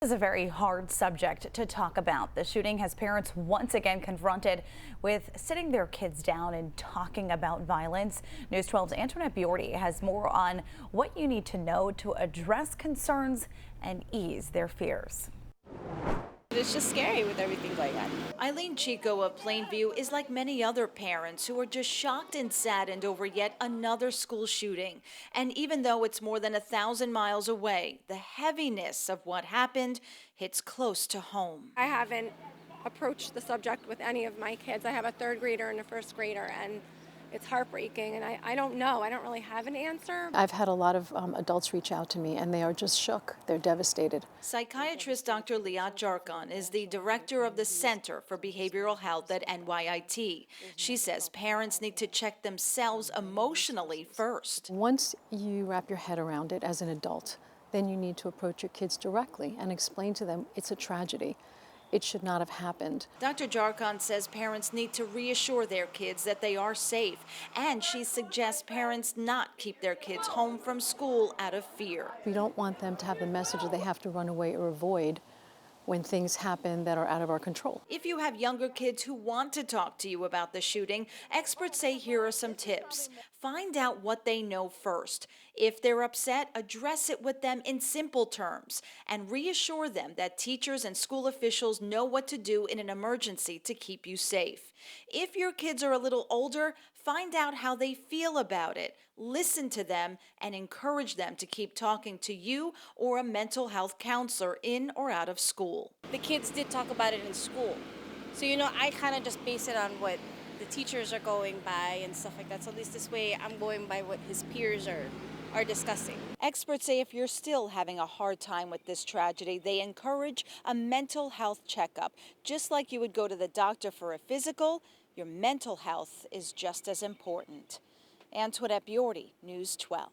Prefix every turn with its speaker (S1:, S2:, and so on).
S1: This is a very hard subject to talk about. The shooting has parents once again confronted with sitting their kids down and talking about violence. News 12's Antoinette Biordi has more on what you need to know to address concerns and ease their fears.
S2: It's just scary with everything going on.
S3: Eileen Chico of Plainview is like many other parents who are just shocked and saddened over yet another school shooting. And even though it's more than 1,000 miles away, the heaviness of what happened hits close to home.
S4: I haven't approached the subject with any of my kids. I have a third grader and a first grader, and it's heartbreaking, and I don't know. I don't really have an answer.
S5: I've had a lot of adults reach out to me, and they are just shook. They're devastated.
S3: Psychiatrist Dr. Liat Jarkon is the director of the Center for Behavioral Health at NYIT. She says parents need to check themselves emotionally first.
S5: Once you wrap your head around it as an adult, then you need to approach your kids directly and explain to them it's a tragedy. It should not have happened.
S3: Dr. Jarkon says parents need to reassure their kids that they are safe, and she suggests parents not keep their kids home from school out of fear.
S5: We don't want them to have the message that they have to run away or avoid when things happen that are out of our control.
S3: If you have younger kids who want to talk to you about the shooting, experts say here are some tips. Find out what they know first. If they're upset, address it with them in simple terms and reassure them that teachers and school officials know what to do in an emergency to keep you safe. If your kids are a little older, find out how they feel about it. Listen to them and encourage them to keep talking to you or a mental health counselor in or out of school.
S2: The kids did talk about it in school. So, I kind of just base it on what the teachers are going by and stuff like that. So at least this way I'm going by what his peers are discussing.
S3: Experts say if you're still having a hard time with this tragedy, they encourage a mental health checkup. Just like you would go to the doctor for a physical, your mental health is just as important. Antoinette Biordi, News 12.